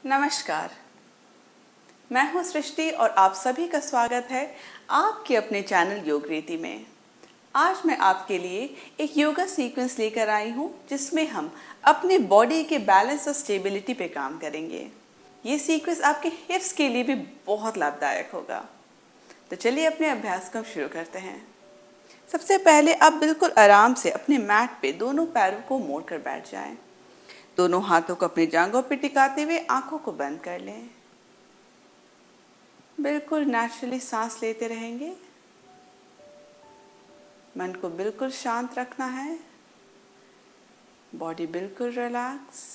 नमस्कार, मैं हूं सृष्टि और आप सभी का स्वागत है आपके अपने चैनल योग रीति में। आज मैं आपके लिए एक योगा सीक्वेंस लेकर आई हूं जिसमें हम अपने बॉडी के बैलेंस और स्टेबिलिटी पे काम करेंगे। ये सीक्वेंस आपके हिप्स के लिए भी बहुत लाभदायक होगा। तो चलिए अपने अभ्यास को शुरू करते हैं। सबसे पहले आप बिल्कुल आराम से अपने मैट पे दोनों पैरों को मोड़कर बैठ जाएं। दोनों हाथों को अपनी जांघों पर टिकाते हुए आंखों को बंद कर लें। बिल्कुल नेचुरली सांस लेते रहेंगे। मन को बिल्कुल शांत रखना है। बॉडी बिल्कुल रिलैक्स।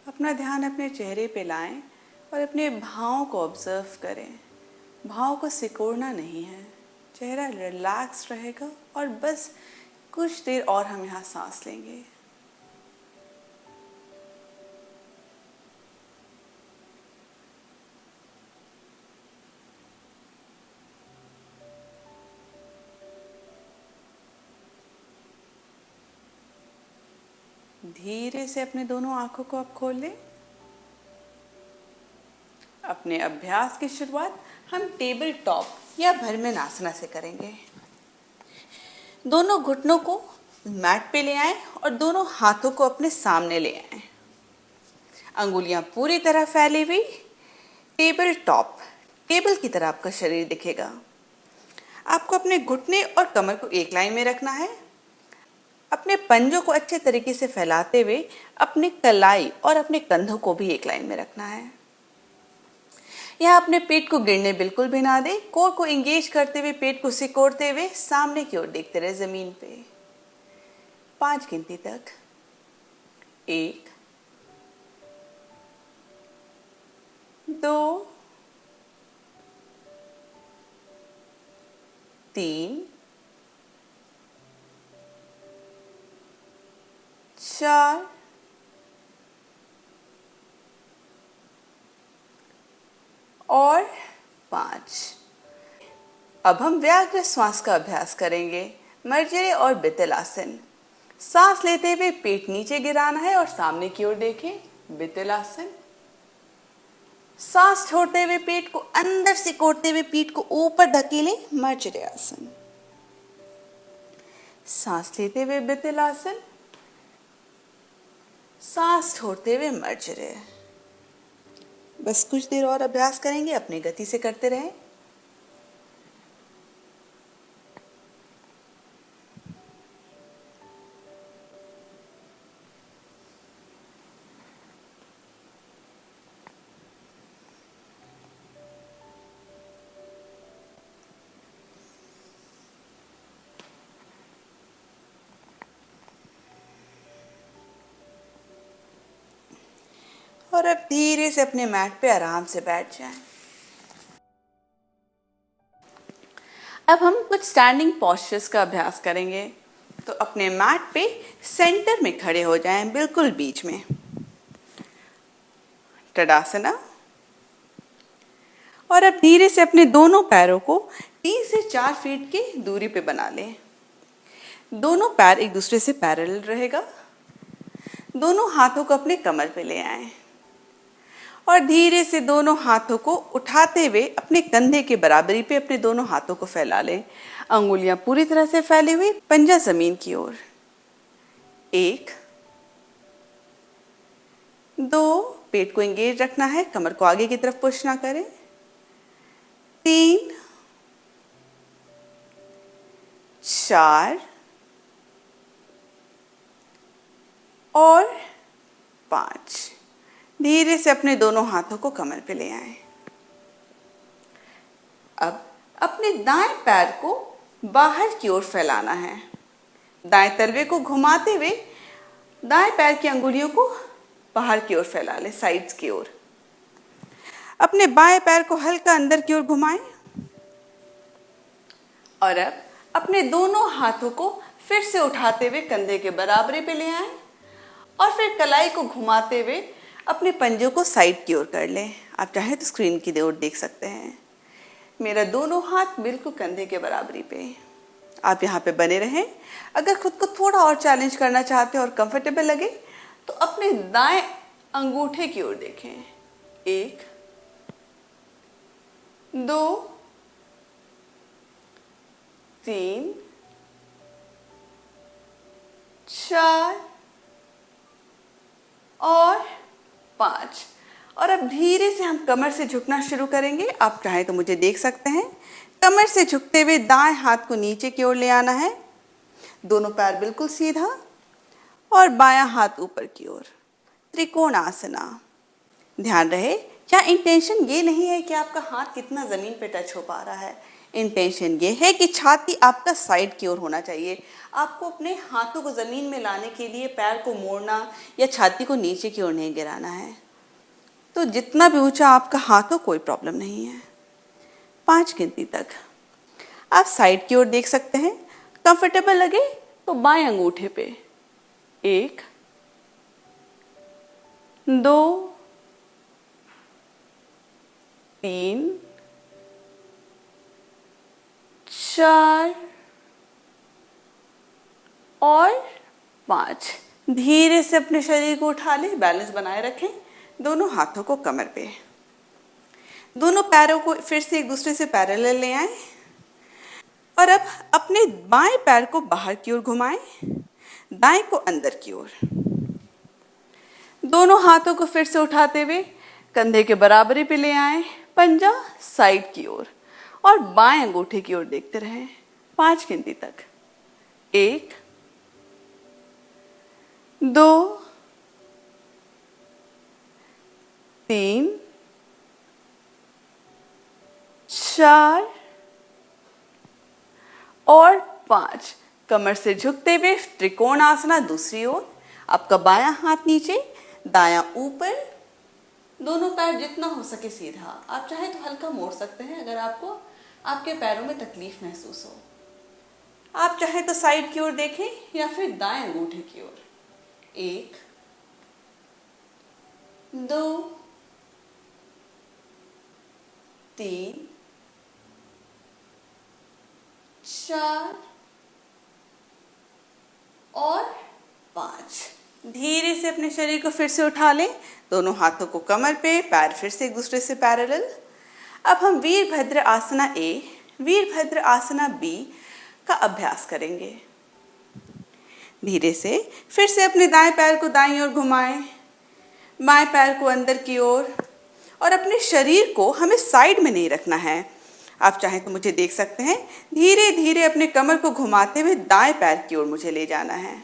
अपना ध्यान अपने चेहरे पे लाएं और अपने भावों को ऑब्जर्व करें। भावों को सिकोड़ना नहीं है, चेहरा रिलैक्स रहेगा और बस कुछ देर और हम यहाँ सांस लेंगे। धीरे से अपने दोनों आंखों को आप खोल लें। अपने अभ्यास की शुरुआत हम टेबल टॉप या भ्रमरासन से करेंगे। दोनों घुटनों को मैट पे ले आएं और दोनों हाथों को अपने सामने ले आएं। अंगुलियां पूरी तरह फैली हुई टेबल टॉप, टेबल की तरह आपका शरीर दिखेगा। आपको अपने घुटने और कमर को एक लाइन में रखना है। अपने पंजों को अच्छे तरीके से फैलाते हुए अपने कलाई और अपने कंधों को भी एक लाइन में रखना है। यहाँ अपने पेट को गिरने बिल्कुल भी ना दें। कोर को एंगेज करते हुए, पेट को सिकोड़ते हुए सामने की ओर देखते रहे जमीन पे। 5 गिनती तक। 1, 2, 3, 4, और 5। अब हम व्याघ्र श्वास का अभ्यास करेंगे, मर्जरे और बितलासन। सांस लेते हुए पेट नीचे गिराना है और सामने की ओर देखें, बितलासन। सांस छोड़ते हुए पेट को अंदर सिकोड़ते हुए पीठ को ऊपर धकेलें, मर्जरे आसन। सांस लेते हुए बितलासन, सांस छोड़ते हुए मर्जरे। बस कुछ देर और अभ्यास करेंगे, अपनी गति से करते रहें। और अब धीरे से अपने मैट पे आराम से बैठ जाएं। अब हम कुछ स्टैंडिंग पोस्चर्स का अभ्यास करेंगे। तो अपने मैट पे सेंटर में खड़े हो जाएं, बिल्कुल बीच में। तड़ासना। और अब धीरे से अपने दोनों पैरों को 3 से 4 फीट की दूरी पे बना लें। दोनों पैर एक दूसरे से पैरेलल रहेगा। दोनों हाथों को अपने कमर पे ले आएं और धीरे से दोनों हाथों को उठाते हुए अपने कंधे के बराबरी पे अपने दोनों हाथों को फैला लें। अंगुलियां पूरी तरह से फैली हुई, पंजा जमीन की ओर। 1, 2, पेट को एंगेज रखना है, कमर को आगे की तरफ पुश ना करें। 3, 4 और 5। धीरे से अपने दोनों हाथों को कमर पे ले आएं। अब अपने दाएं पैर को बाहर की ओर फैलाना है। दाएं तलवे को घुमाते हुए दाएं पैर की अंगुलियों को बाहर की ओर फैला लें, साइड्स की ओर। अपने बाएं पैर को हल्का अंदर की ओर घुमाएं और अब अपने दोनों हाथों को फिर से उठाते हुए कंधे के बराबरी पे ले आएं और फिर कलाई को घुमाते हुए अपने पंजों को साइड की ओर कर लें। आप चाहे तो स्क्रीन की ओर देख सकते हैं। मेरा दोनों हाथ बिल्कुल कंधे के बराबरी पे। आप यहाँ पे बने रहें। अगर खुद को थोड़ा और चैलेंज करना चाहते हैं और कंफर्टेबल लगे तो अपने दाएं अंगूठे की ओर देखें। 1 2 3 4 और 5। और अब धीरे से हम कमर से झुकना शुरू करेंगे। आप चाहें तो मुझे देख सकते हैं। कमर से झुकते हुए दाएं हाथ को नीचे की ओर ले आना है। दोनों पैर बिल्कुल सीधा और बायां हाथ ऊपर की ओर। त्रिकोण आसना। ध्यान रहे, क्या इंटेंशन ये नहीं है कि आपका हाथ कितना जमीन पे टच हो पा रहा है। इंटेंशन ये है कि छाती आपका साइड की ओर होना चाहिए। आपको अपने हाथों को जमीन में लाने के लिए पैर को मोड़ना या छाती को नीचे की ओर नहीं गिराना है। तो जितना भी ऊंचा आपका हाथ हो कोई प्रॉब्लम नहीं है। 5 गिनती तक आप साइड की ओर देख सकते हैं। कंफर्टेबल लगे तो बाएं अंगूठे पे 1 2 3 4 और 5। धीरे से अपने शरीर को उठा लें, बैलेंस बनाए रखें। दोनों हाथों को कमर पे, दोनों पैरों को फिर से एक दूसरे से पैरेलल ले आएं और अब अपने बाएं पैर को बाहर की ओर घुमाएं, दाएं को अंदर की ओर। दोनों हाथों को फिर से उठाते हुए कंधे के बराबरी पे ले आएं, पंजा साइड की ओर और बाएं अंगूठे की ओर देखते रहें। 5 गिनती तक। 1 2 3 4 और 5। कमर से झुकते हुए त्रिकोण आसना दूसरी ओर। आपका बायां हाथ नीचे, दायां ऊपर, दोनों पैर जितना हो सके सीधा। आप चाहे तो हल्का मोड़ सकते हैं अगर आपको आपके पैरों में तकलीफ महसूस हो। आप चाहे तो साइड की ओर देखें या फिर दाएं अंगूठे की ओर। 1 2 3 4 और 5। धीरे से अपने शरीर को फिर से उठा लें। दोनों हाथों को कमर पे, पैर फिर से एक दूसरे से पैरेलल। अब हम वीरभद्र आसना ए, वीरभद्र आसना बी का अभ्यास करेंगे। धीरे से फिर से अपने दाएं पैर को दाईं ओर घुमाएं, बाएं पैर को अंदर की ओर और अपने शरीर को हमें साइड में नहीं रखना है। आप चाहें तो मुझे देख सकते हैं। धीरे धीरे अपने कमर को घुमाते हुए दाएं पैर की ओर मुझे ले जाना है।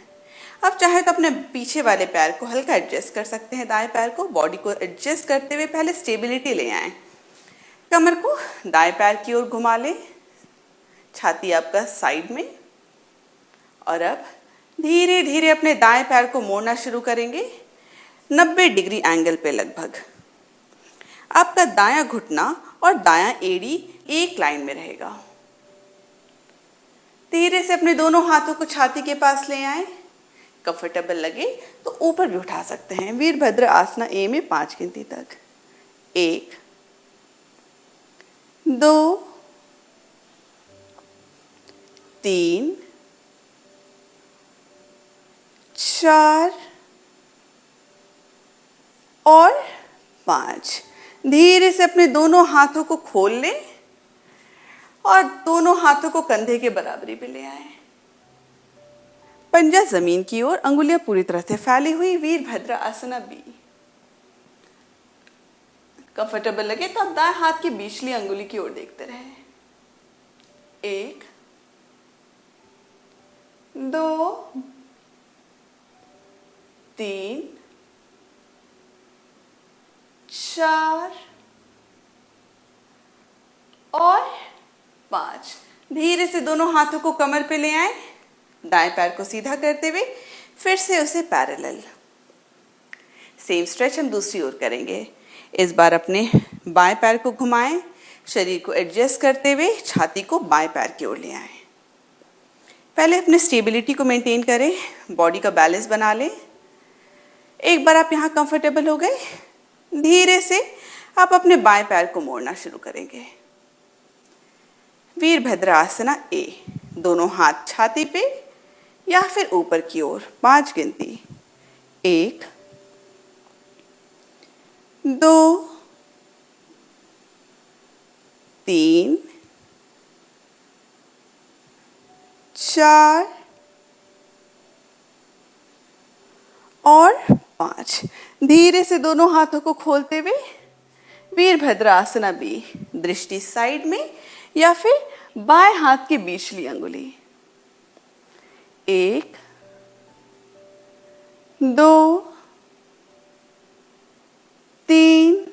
आप चाहे तो अपने पीछे वाले पैर को हल्का एडजस्ट कर सकते हैं। दाएं पैर को, बॉडी को एडजस्ट करते हुए पहले स्टेबिलिटी ले आएं। कमर को दाएं पैर की ओर घुमा लें, छाती आपका साइड में। और अब धीरे धीरे अपने दाएं पैर को मोड़ना शुरू करेंगे 90 डिग्री एंगल पे लगभग। आपका दायां घुटना और दायां एड़ी एक लाइन में रहेगा। धीरे से अपने दोनों हाथों को छाती के पास ले आएं। कंफर्टेबल लगे तो ऊपर भी उठा सकते हैं। वीरभद्र आसना ए में 5 गिनती तक। 1 2 3 4 और 5। धीरे से अपने दोनों हाथों को खोल लें और दोनों हाथों को कंधे के बराबरी पे ले आएं। पंजा जमीन की ओर, अंगुलियां पूरी तरह से फैली हुई। वीरभद्र आसना बी। कंफर्टेबल लगे तो आप दाएं हाथ की बीचली अंगुली की ओर देखते रहें। 1 2 3 4 और 5। धीरे से दोनों हाथों को कमर पे ले आएं, दाएं पैर को सीधा करते हुए फिर से उसे पैरेलल। सेम स्ट्रेच हम दूसरी ओर करेंगे। इस बार अपने बाएं पैर को घुमाएं, शरीर को एडजस्ट करते हुए छाती को बाएं पैर की ओर ले आएं। पहले अपने स्टेबिलिटी को मेंटेन करें, बॉडी का बैलेंस बना लें। एक बार आप यहाँ कंफर्टेबल हो गए, धीरे से आप अपने बाएं पैर को मोड़ना शुरू करेंगे। वीरभद्रासना ए। दोनों हाथ छाती पे या फिर ऊपर की ओर, 5 गिनती। 1 2 3 4 और 5। धीरे से दोनों हाथों को खोलते हुए वीरभद्रासना बी। दृष्टि साइड में या फिर बाएं हाथ की बीचली अंगुली। 1 2 3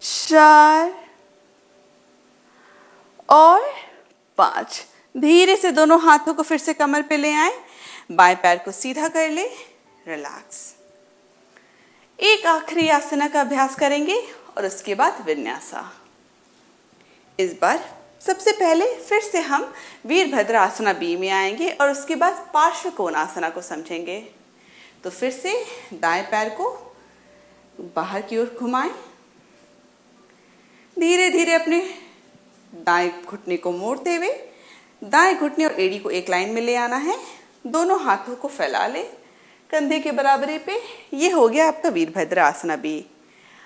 4 और 5। धीरे से दोनों हाथों को फिर से कमर पे ले आए, बाएं पैर को सीधा कर ले, रिलैक्स। एक आखिरी आसना का अभ्यास करेंगे और उसके बाद विन्यासा। इस बार सबसे पहले फिर से हम वीरभद्रासना बी में आएंगे और उसके बाद पार्श्व कोणासना को समझेंगे। तो फिर से दाएं पैर को बाहर की ओर घुमाएं, धीरे धीरे अपने दाएं घुटने को मोड़ते हुए दाएं घुटने और एड़ी को एक लाइन में ले आना है। दोनों हाथों को फैला ले कंधे के बराबरी पे। ये हो गया आपका वीरभद्रासना बी।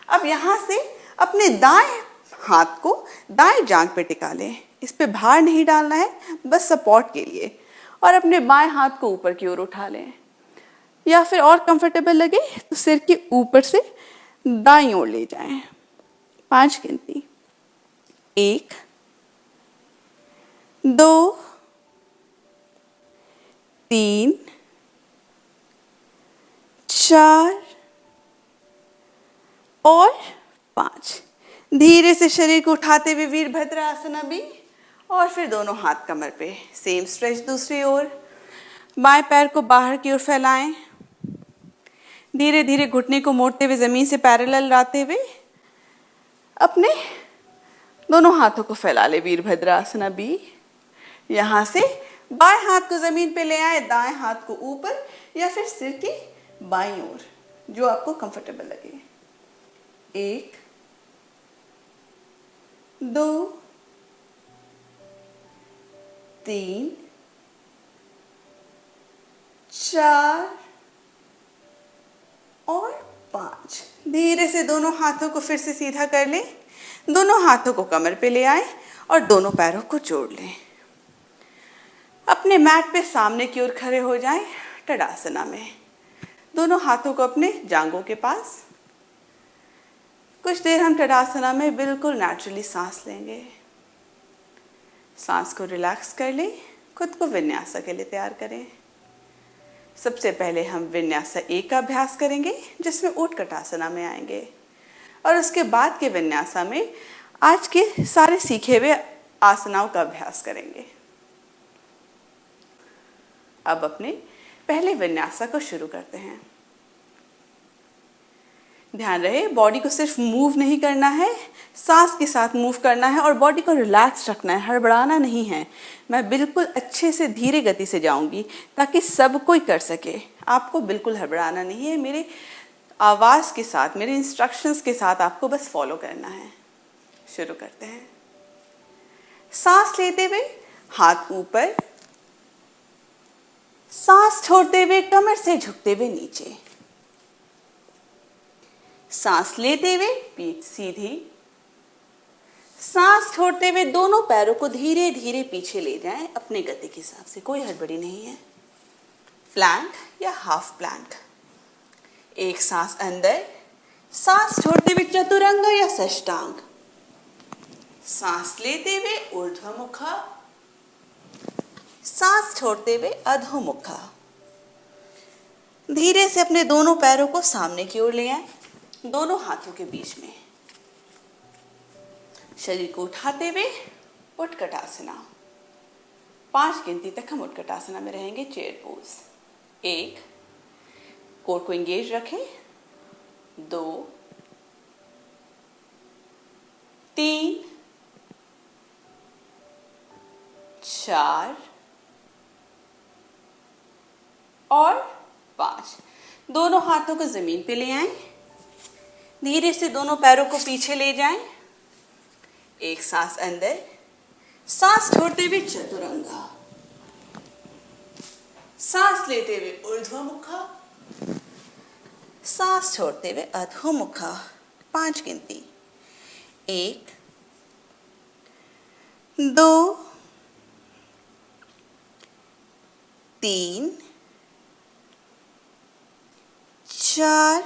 अब यहाँ से अपने दाएं हाथ को दाएं जांघ पे टिका लें। इस पे भार नहीं डालना है, बस सपोर्ट के लिए। और अपने बाएं हाथ को ऊपर की ओर उठा लें, या फिर और कंफर्टेबल लगे तो सिर के ऊपर से दाईं ओर ले जाएं। 5 गिनती। 1 2 3 4 और 5। धीरे से शरीर को उठाते हुए वीरभद्रासना बी और फिर दोनों हाथ कमर पे। सेम स्ट्रेच दूसरी ओर। बाएं पैर को बाहर की ओर फैलाएं, धीरे धीरे घुटने को मोड़ते हुए जमीन से पैरेलल लाते हुए अपने दोनों हाथों को फैला ले, वीरभद्रासना बी। यहाँ से बाएं हाथ को जमीन पे ले आए, दाएं हाथ को ऊपर या फिर सिर की बाईं ओर, जो आपको कंफर्टेबल लगे। 1 2 3 4 और 5। धीरे से दोनों हाथों को फिर से सीधा कर लें, दोनों हाथों को कमर पे ले आए और दोनों पैरों को जोड़ लें। अपने मैट पे सामने की ओर खड़े हो जाएं तड़ासना में। दोनों हाथों को अपने जांघों के पास। कुछ देर हम तड़ासना में बिल्कुल नेचुरली सांस लेंगे। सांस को रिलैक्स कर लें, खुद को विन्यासा के लिए तैयार करें। सबसे पहले हम विन्यासा ए का अभ्यास करेंगे, जिसमें उत्कटासना में आएंगे, और उसके बाद के विन्यासा में आज के सारे सीखे हुए आसनाओं का अभ्यास करेंगे। अब अपने पहले विन्यासा को शुरू करते हैं। ध्यान रहे, बॉडी को सिर्फ मूव नहीं करना है, सांस के साथ मूव करना है और बॉडी को रिलैक्स रखना है, हड़बड़ाना नहीं है। मैं बिल्कुल अच्छे से धीरे गति से जाऊंगी ताकि सब कोई कर सके। आपको बिल्कुल हड़बड़ाना नहीं है, मेरे आवाज़ के साथ, मेरे इंस्ट्रक्शंस के साथ आपको बस फॉलो करना है। शुरू करते हैं। सांस लेते हुए हाथ ऊपर, सांस छोड़ते हुए कमर से झुकते हुए नीचे। सांस लेते हुए पीठ सीधी, सांस छोड़ते हुए दोनों पैरों को धीरे धीरे पीछे ले जाएं अपने गति के हिसाब से, कोई हड़बड़ी नहीं है। प्लैंक या हाफ प्लैंक। एक सांस अंदर, सांस छोड़ते हुए चतुरंग या षष्टांग। सांस लेते हुए ऊर्ध्वमुखा, सांस छोड़ते हुए अधोमुखा। धीरे से अपने दोनों पैरों को सामने की ओर ले आए, दोनों हाथों के बीच में। शरीर को उठाते हुए उत्कटासना। 5 गिनती तक हम उत्कटासना में रहेंगे, चेयर पोज। 1, कोर को एंगेज रखें। 2 3 4 और 5। दोनों हाथों को जमीन पे ले आए, धीरे से दोनों पैरों को पीछे ले जाएं। एक सांस अंदर, सांस छोड़ते हुए चतुरंगा, सांस लेते हुए ऊर्ध्वमुखा, सांस छोड़ते हुए अधोमुखा। 5 गिनती, 1 2 3 4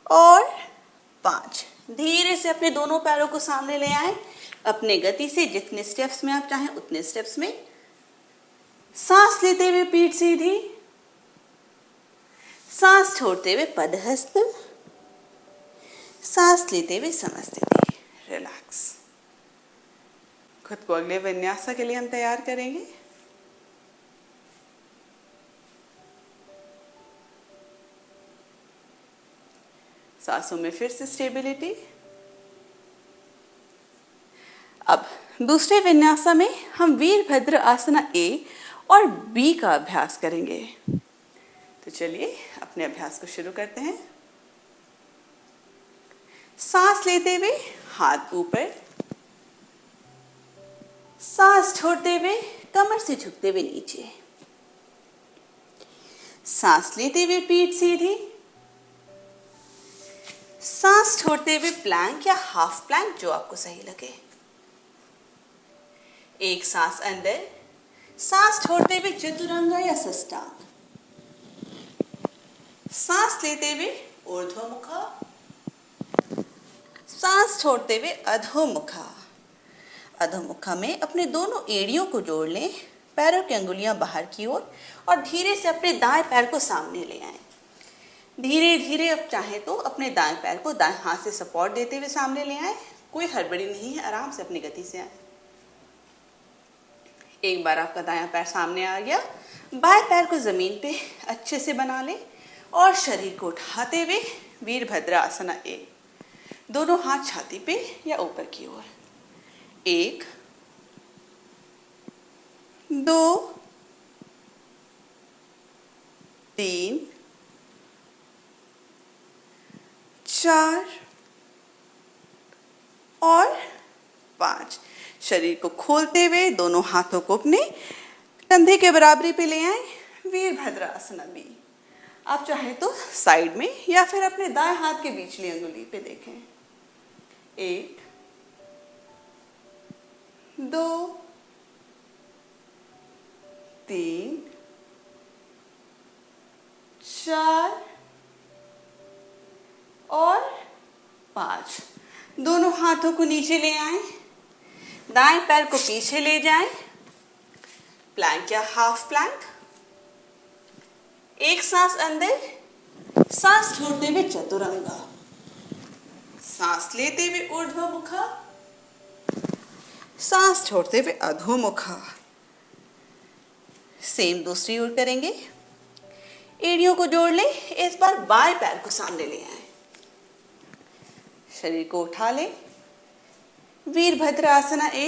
और 5। धीरे से अपने दोनों पैरों को सामने ले आए, अपने गति से जितने स्टेप्स में आप चाहें उतने स्टेप्स में। सांस लेते हुए पीठ सीधी, सांस छोड़ते हुए पदहस्त, सांस लेते हुए समस्थिति। रिलैक्स। खुद को अगले विन्यास के लिए हम तैयार करेंगे। सांसों में फिर से स्टेबिलिटी। अब दूसरे विन्यासा में हम वीरभद्र आसना ए और बी का अभ्यास करेंगे। तो चलिए अपने अभ्यास को शुरू करते हैं। सांस लेते हुए हाथ ऊपर, सांस छोड़ते हुए कमर से झुकते हुए नीचे, सांस लेते हुए पीठ सीधी, सांस छोड़ते हुए प्लैंक या हाफ प्लैंक, जो आपको सही लगे। एक सांस अंदर, सांस छोड़ते हुए चतुरंगा या सष्टांग, सांस लेते हुए ऊर्ध्वमुखा, सांस छोड़ते हुए अधोमुखा। अधोमुखा में अपने दोनों एड़ियों को जोड़ लें, पैरों की अंगुलियां बाहर की ओर और धीरे से अपने दाएं पैर को सामने ले आएं। धीरे धीरे अब चाहे तो अपने दाएं पैर को दाएं हाथ से सपोर्ट देते हुए सामने ले आएं। कोई हड़बड़ी नहीं है, आराम से अपनी गति से आए। एक बार आपका दायां पैर सामने आ गया, बाएं पैर को जमीन पे अच्छे से बना लें और शरीर को उठाते हुए वीरभद्र आसना ए। दोनों हाथ छाती पे या ऊपर की ओर। 1 2 3 4 और 5। शरीर को खोलते हुए दोनों हाथों को अपने कंधे के बराबरी पे ले आए। वीरभद्र आसना बी। आप चाहे तो साइड में या फिर अपने दाएं हाथ के बीचली अंगुली पे देखें। 1 2 3 4 और 5। दोनों हाथों को नीचे ले आएं, दाएं पैर को पीछे ले जाएं, प्लैंक या हाफ प्लैंक। एक सांस अंदर, सांस छोड़ते हुए चतुरंगा, सांस लेते हुए ऊर्ध्वमुखा, सांस छोड़ते हुए अधोमुखा। सेम दूसरी ओर करेंगे। एड़ियों को जोड़ लें, इस बार बाएं पैर को सामने ले आए, शरीर को उठा लें। वीरभद्र आसना ए।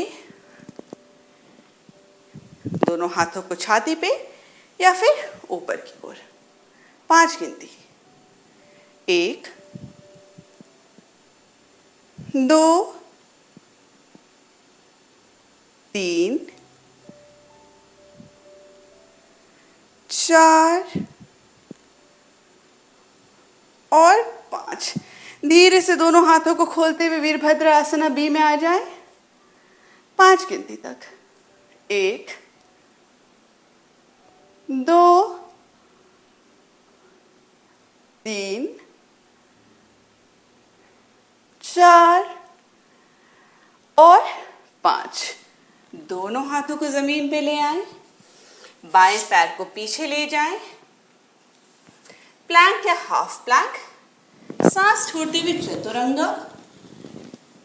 दोनों हाथों को छाती पे या फिर ऊपर की ओर। 5 गिनती। 1 2 3 4 और 5। धीरे से दोनों हाथों को खोलते हुए वीरभद्र आसना बी में आ जाए। 5 गिनती तक। 1 2 3 4 और 5। दोनों हाथों को जमीन पे ले आए, बाएं पैर को पीछे ले जाएं, प्लैंक या हाफ प्लैंक। सांस छोड़ते हुए चतुरंगा,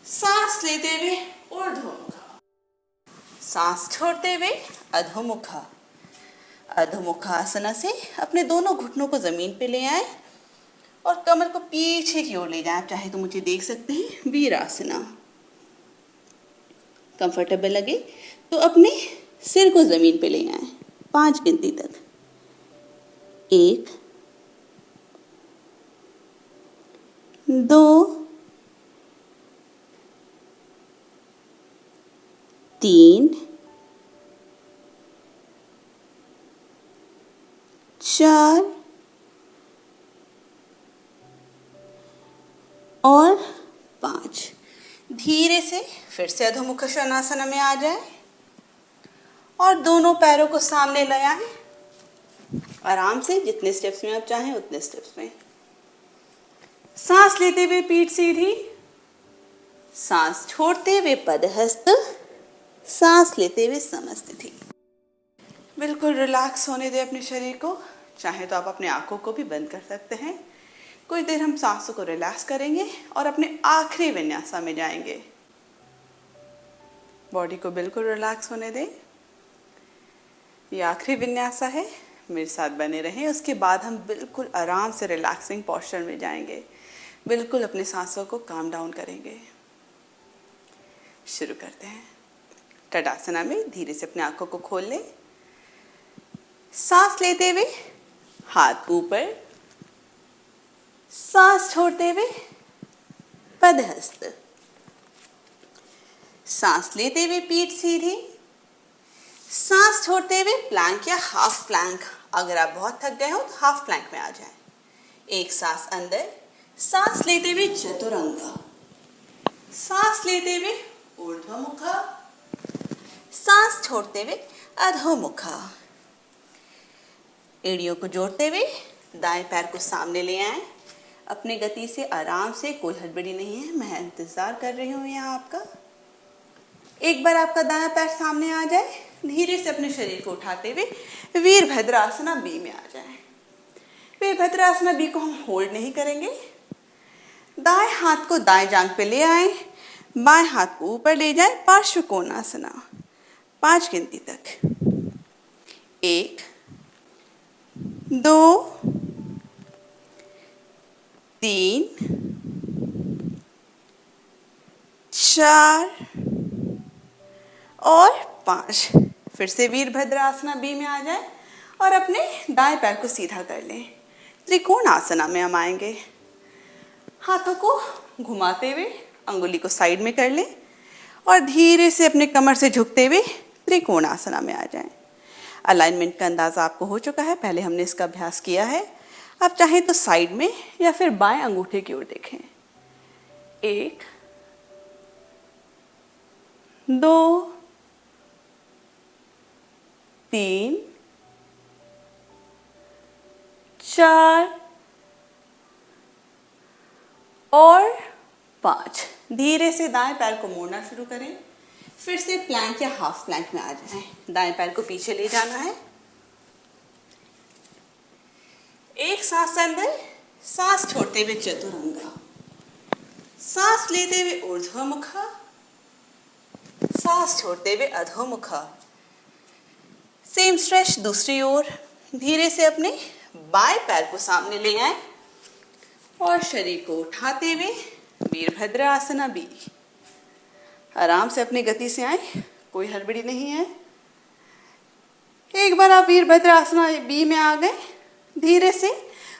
सांस लेते हुए ऊर्ध्वमुखा, सांस छोड़ते हुए अधोमुखा। अधोमुखा आसना से अपने दोनों घुटनों को जमीन पे ले आए और कमर को पीछे की ओर ले जाएं। आप चाहे तो मुझे देख सकते हैं। वीरासना। कंफर्टेबल लगे तो अपने सिर को जमीन पे ले आए। 5 गिनती तक। एक, दो, तीन, चार और पांच। धीरे से फिर से अधोमुख शयनासन में आ जाए और दोनों पैरों को सामने ले आए। आराम से जितने स्टेप्स में आप चाहें उतने स्टेप्स में। सांस लेते हुए पीठ सीधी, सांस छोड़ते हुए पदहस्त, सांस लेते हुए समस्थिति। बिल्कुल रिलैक्स होने दें अपने शरीर को। चाहे तो आप अपने आंखों को भी बंद कर सकते हैं। कुछ देर हम सांसों को रिलैक्स करेंगे और अपने आखिरी विन्यासा में जाएंगे। बॉडी को बिल्कुल रिलैक्स होने दें। ये आखिरी विन्यासा है, मेरे साथ बने रहें। उसके बाद हम बिल्कुल आराम से रिलैक्सिंग पोस्चर में जाएंगे। बिल्कुल अपने सांसों को काम डाउन करेंगे। शुरू करते हैं। तड़ासना में धीरे से अपने आंखों को खोल लें। सांस लेते हुए हाथ ऊपर, सांस छोड़ते हुए पदहस्त, सांस लेते हुए पीठ सीधी, सांस छोड़ते हुए प्लैंक या हाफ प्लैंक। अगर आप बहुत थक गए हो तो हाफ प्लैंक में आ जाएं। एक सांस अंदर, सांस लेते हुए चतुरंग, सांस लेते हुए ऊर्ध्वमुख, सांस छोड़ते हुए अधोमुख। एड़ियों को जोड़ते हुए दाएं पैर को सामने ले आए। अपने गति से आराम से, कोई हड़बड़ी नहीं है। मैं इंतजार कर रही हूँ यहाँ आपका। एक बार आपका दायां पैर सामने आ जाए, धीरे से अपने शरीर को उठाते हुए वीरभद्रासना बी में आ जाए। वीरभद्रासना बी को हम होल्ड नहीं करेंगे। दाएं हाथ को दाएं जांघ पे ले आए, बाएं हाथ को ऊपर ले जाए, पार्श्व कोणासना। 5 गिनती तक। 1, 2, 3, 4 और 5। फिर से वीरभद्रासना बी में आ जाए और अपने दाएं पैर को सीधा कर लें। त्रिकोण आसना में हम आएंगे। हाथों को घुमाते हुए अंगुली को साइड में कर लें और धीरे से अपने कमर से झुकते हुए त्रिकोण आसना में आ जाएं। अलाइनमेंट का अंदाजा आपको हो चुका है, पहले हमने इसका अभ्यास किया है। आप चाहें तो साइड में या फिर बाएं अंगूठे की ओर देखें। 1, 2, 3, 4 और 5। धीरे से दाएं पैर को मोड़ना शुरू करें। फिर से प्लैंक या हाफ प्लैंक में आ जाएं। दाएं पैर को पीछे ले जाना है। एक सांस अंदर, सांस छोड़ते हुए चतुरंग, सांस लेते हुए ऊर्ध्वमुख, सांस छोड़ते हुए अधोमुख। सेम स्ट्रेच दूसरी ओर। धीरे से अपने बाएं पैर को सामने ले आए और शरीर को उठाते हुए वीरभद्रासना बी। आराम से अपनी गति से आए, कोई हड़बड़ी नहीं है। एक बार आप वीरभद्रासना बी में आ गए, धीरे से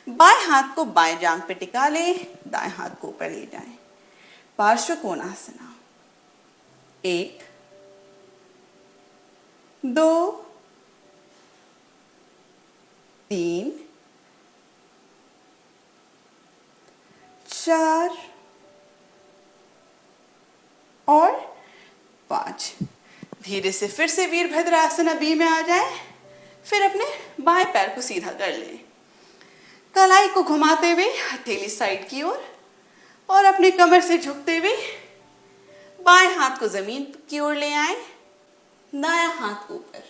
बाएं हाथ को बाएं जांघ पे टिका लें, दाएं हाथ को ऊपर ले जाएं। पार्श्व कोणासना। 1, 2, 3, 4 और 5। धीरे से फिर से वीरभद्रासना बी में आ जाए। फिर अपने बाएं पैर को सीधा कर लें। कलाई को घुमाते हुए हथेली साइड की ओर और अपनी कमर से झुकते हुए बाएं हाथ को जमीन की ओर ले आए, दायां हाथ ऊपर।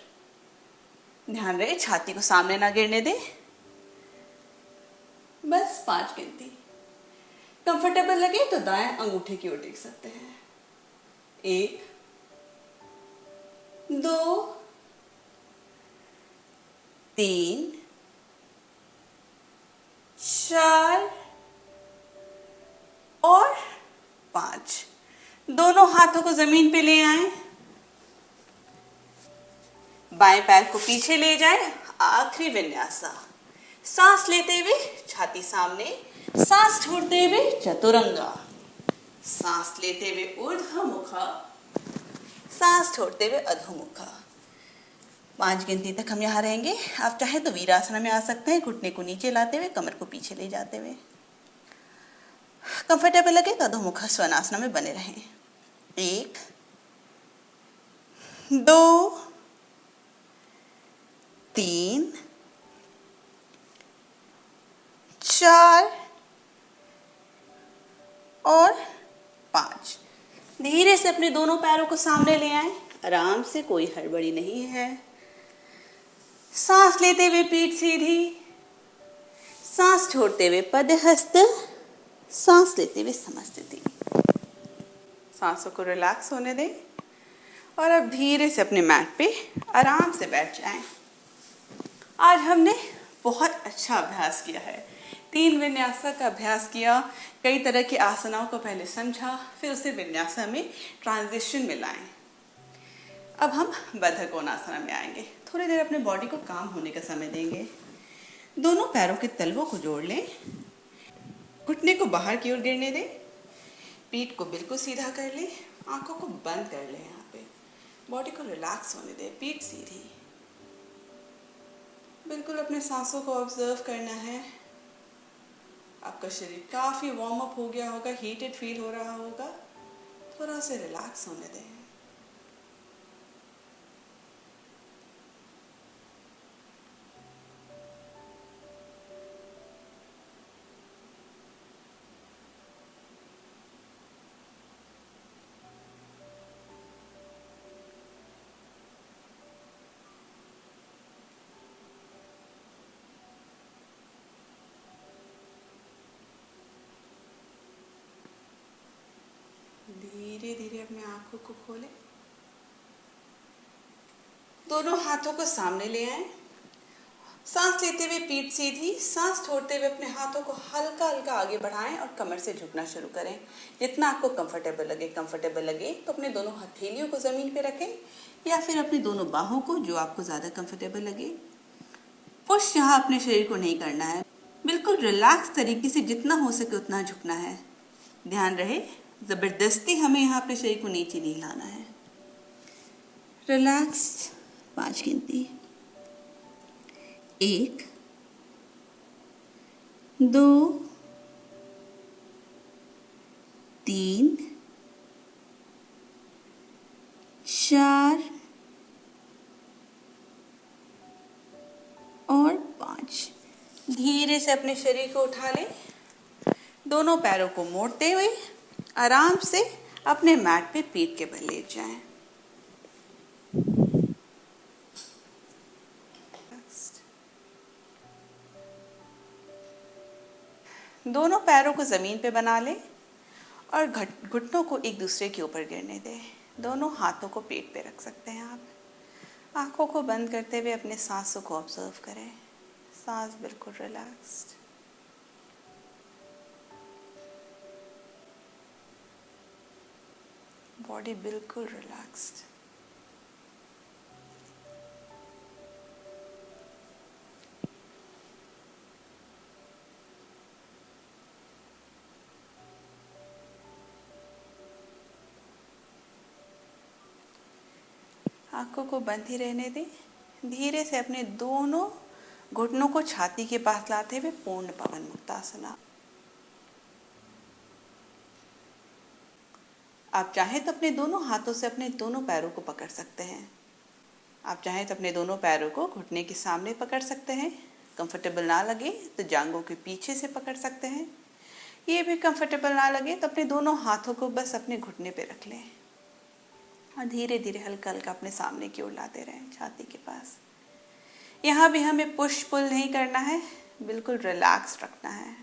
ध्यान रहे छाती को सामने ना गिरने दें। बस 5 गिनती। कंफर्टेबल लगे तो दाएं अंगूठे की ओर देख सकते हैं। 1, 2, 3, 4 और 5। दोनों हाथों को जमीन पे ले आए, बाएं पैर को पीछे ले जाएं। आखिरी विन्यासा। सांस लेते हुए छाती सामने, सांस छोड़ते हुए चतुरंगा, सांस लेते हुए ऊर्ध्वमुख, सांस छोड़ते हुए अधोमुख। 5 गिनती तक हम यहाँ रहेंगे। आप चाहे तो वीरासना में आ सकते हैं, घुटने को नीचे लाते हुए, कमर को पीछे ले जाते हुए। कंफर्टेबल लगे तो अधोमुख स्वनासना में बने रहें। 1 2 3 4 और 5। धीरे से अपने दोनों पैरों को सामने ले आए, आराम से, कोई हड़बड़ी नहीं है। सांस लेते हुए पीठ सीधी, सांस छोड़ते हुए पदहस्त, सांस लेते हुए समस्थिति। सांसों को रिलैक्स होने दें और अब धीरे से अपने मैट पे आराम से बैठ जाएं। आज हमने बहुत अच्छा अभ्यास किया है। 3 विन्यासा का अभ्यास किया, कई तरह की आसनाओं को पहले समझा, फिर उसे विन्यासा में ट्रांजिशन में लाएं। अब हम बद्ध कोणासना में आएंगे। थोड़ी देर अपने बॉडी को काम होने का समय देंगे। दोनों पैरों के तलवों को जोड़ लें, घुटने को बाहर की ओर गिरने दें, पीठ को बिल्कुल सीधा कर लें, आंखों को बंद कर लें। यहाँ पे बॉडी को रिलैक्स होने दें, पीठ सीधी। बिल्कुल अपने सांसों को ऑब्जर्व करना है। आपका शरीर काफी वार्म अप हो गया होगा, हीटेड फील हो रहा होगा, थोड़ा सा रिलैक्स होने दें। धीरे धीरे अपने आंखों को खोलें, दोनों हाथों को सामने ले आएं, सांस लेते हुए पीठ सीधी, सांस छोड़ते हुए अपने हाथों को हल्का हल्का आगे बढ़ाएं और कमर से झुकना शुरू करें। जितना आपको कंफर्टेबल लगे तो अपने दोनों हथेलियों को जमीन पे रखें या फिर अपनी दोनों बाहों को, जो आपको ज्यादा कंफर्टेबल लगे। पुश यहाँ अपने शरीर को नहीं करना है, बिल्कुल रिलैक्स तरीके से जितना हो सके उतना झुकना है। ध्यान रहे, जबरदस्ती हमें यहाँ अपने शरीर को नीचे नहीं लाना है। रिलैक्स। 5 गिनती। 1 2 3 4 और 5। धीरे से अपने शरीर को उठा लें, दोनों पैरों को मोड़ते हुए आराम से अपने मैट पे पीठ के बल लेट जाएं। दोनों पैरों को जमीन पे बना लें और घुटनों को एक दूसरे के ऊपर गिरने दें। दोनों हाथों को पेट पे रख सकते हैं आप। आंखों को बंद करते हुए अपने सांसों को ऑब्जर्व करें। सांस बिल्कुल रिलैक्स्ड। बॉडी बिल्कुल रिलैक्स्ड। आंखों को बंद ही रहने दें। धीरे से अपने दोनों घुटनों को छाती के पास लाते हुए पूर्ण पवन मुक्तासना। आप चाहें तो अपने दोनों हाथों से अपने दोनों पैरों को पकड़ सकते हैं। आप चाहें तो अपने दोनों पैरों को घुटने के सामने पकड़ सकते हैं। कंफर्टेबल ना लगे तो जांघों के पीछे से पकड़ सकते हैं। ये भी कंफर्टेबल ना लगे तो अपने दोनों हाथों को बस अपने घुटने पे रख लें और धीरे धीरे हल्का हल्का अपने सामने की ओर लाते रहें, छाती के पास। यहाँ भी हमें पुश पुल नहीं करना है, बिल्कुल रिलैक्स रखना है।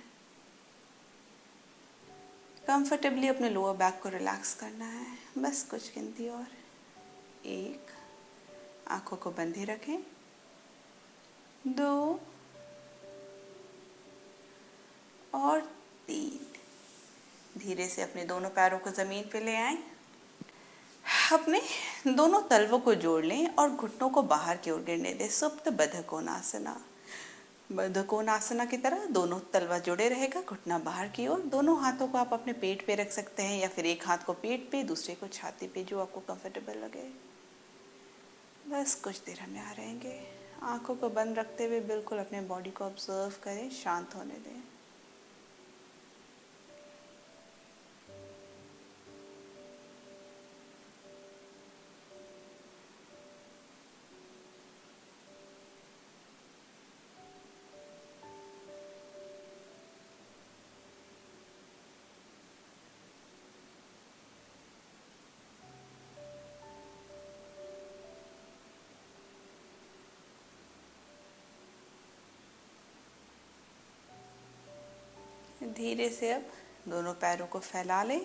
कंफर्टेबली अपने लोअर बैक को रिलैक्स करना है। बस कुछ गिनती और। 1, आंखों को बंद ही रखें। 2 और 3। धीरे से अपने दोनों पैरों को जमीन पे ले आएं। अपने दोनों तलवों को जोड़ लें और घुटनों को बाहर की ओर गिरने दें। सुप्त बद्ध कोणासना। बद्धकोनासना की तरह दोनों तलवा जुड़े रहेगा, घुटना बाहर की ओर। दोनों हाथों को आप अपने पेट पे रख सकते हैं या फिर एक हाथ को पेट पे, दूसरे को छाती पे, जो आपको कंफर्टेबल लगे। बस कुछ देर हम यहाँ रहेंगे। आंखों को बंद रखते हुए बिल्कुल अपने बॉडी को ऑब्जर्व करें, शांत होने दें। धीरे से अब दोनों पैरों को फैला लें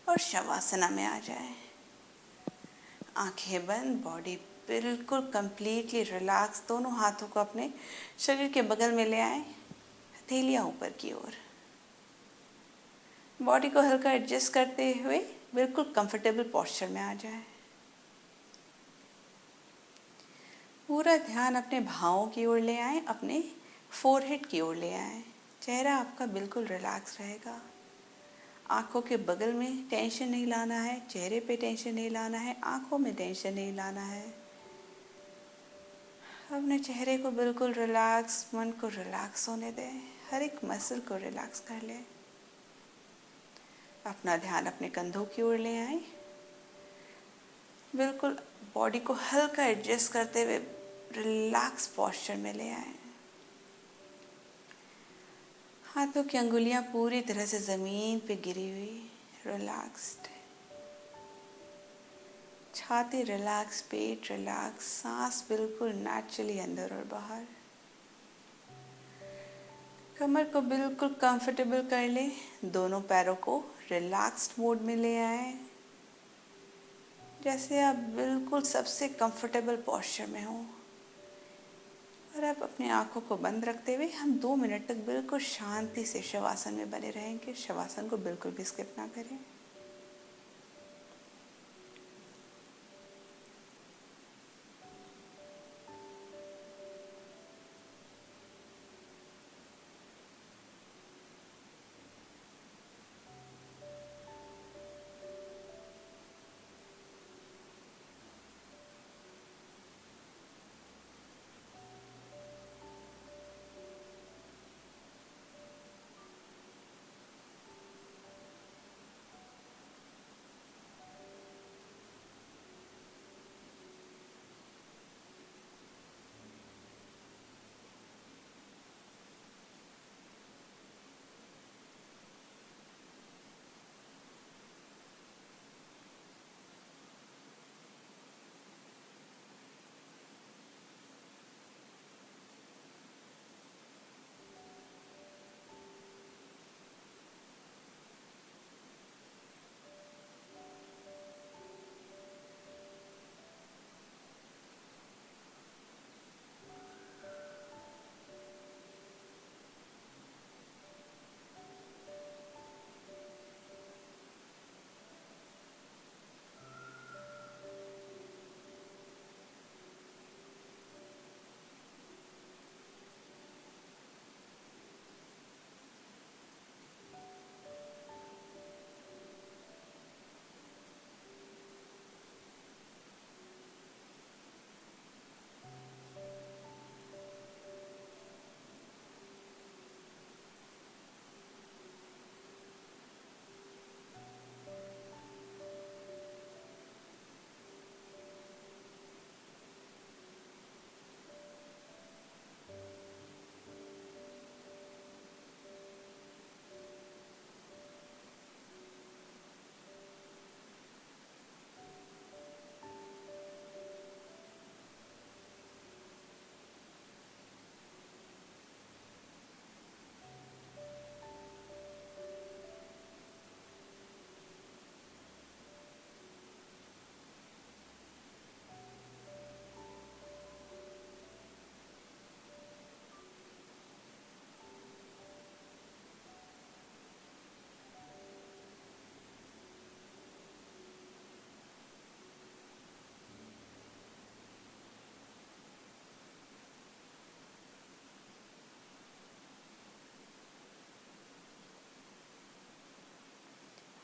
और शवासना में आ जाएं। आंखें बंद, बॉडी बिल्कुल कंप्लीटली रिलैक्स। दोनों हाथों को अपने शरीर के बगल में ले आएं, हथेलियां ऊपर की ओर। बॉडी को हल्का एडजस्ट करते हुए बिल्कुल कंफर्टेबल पोस्चर में आ जाएं। पूरा ध्यान अपने भावों की ओर ले आएं, अपने फोरहेड की ओर ले आएं। चेहरा आपका बिल्कुल रिलैक्स रहेगा। आंखों के बगल में टेंशन नहीं लाना है, चेहरे पे टेंशन नहीं लाना है, आंखों में टेंशन नहीं लाना है। अपने चेहरे को बिल्कुल रिलैक्स, मन को रिलैक्स होने दें, हर एक मसल को रिलैक्स कर लें। अपना ध्यान अपने कंधों की ओर ले आएं। बिल्कुल बॉडी को हल्का एडजस्ट करते हुए रिलैक्स पोस्चर में ले आएं। हाथों की अंगुलियां पूरी तरह से जमीन पे गिरी हुई, रिलैक्स्ड। छाती रिलैक्स, पेट रिलैक्स, सांस बिल्कुल नेचुरली अंदर और बाहर। कमर को बिल्कुल कंफर्टेबल कर ले। दोनों पैरों को रिलैक्स्ड मोड में ले आए, जैसे आप बिल्कुल सबसे कंफर्टेबल पोस्चर में हो। और अब अपनी आंखों को बंद रखते हुए हम 2 मिनट तक बिल्कुल शांति से शवासन में बने रहेंगे। शवासन को बिल्कुल भी स्किप ना करें।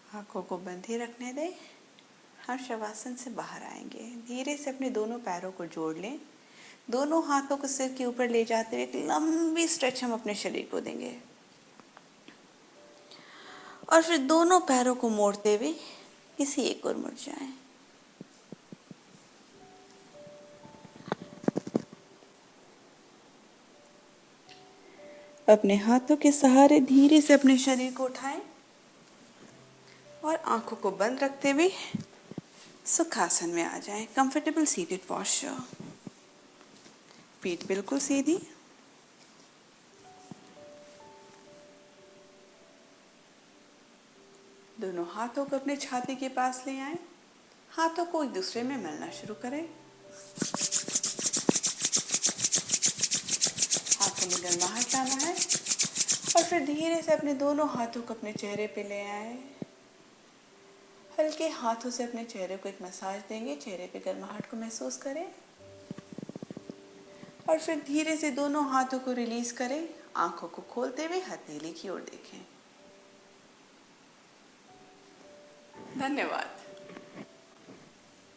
आंखों को बंद ही रखने दें। हम शवासन से बाहर आएंगे। धीरे से अपने दोनों पैरों को जोड़ लें। दोनों हाथों को सिर के ऊपर ले जाते हुए एक लंबी स्ट्रेच हम अपने शरीर को देंगे और फिर दोनों पैरों को मोड़ते हुए किसी एक ओर मुड़ जाएं। अपने हाथों के सहारे धीरे से अपने शरीर को उठाएं और आंखों को बंद रखते हुए सुखासन में आ जाएं। Comfortable seated posture. पीठ बिल्कुल सीधी। दोनों हाथों को अपने छाती के पास ले आएं। हाथों को एक दूसरे में मलना शुरू करें। हाथों में गर्माहट लाना है और फिर धीरे से अपने दोनों हाथों को अपने चेहरे पे ले आए। हल्के हाथों से अपने चेहरे को एक मसाज देंगे। चेहरे पे गर्माहट को महसूस करें और फिर धीरे से दोनों हाथों को रिलीज करें। आंखों को खोलते हुए हथेली की ओर देखें। धन्यवाद।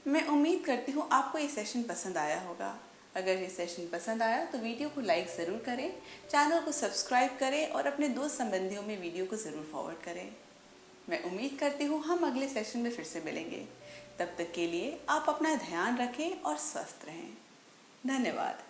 मैं उम्मीद करती हूँ आपको ये सेशन पसंद आया होगा। अगर ये सेशन पसंद आया तो वीडियो को लाइक ज़रूर करें, चैनल को सब्सक्राइब करें और अपने दोस्त संबंधियों में वीडियो को ज़रूर फॉरवर्ड करें। मैं उम्मीद करती हूँ हम अगले सेशन में फिर से मिलेंगे। तब तक के लिए आप अपना ध्यान रखें और स्वस्थ रहें। धन्यवाद।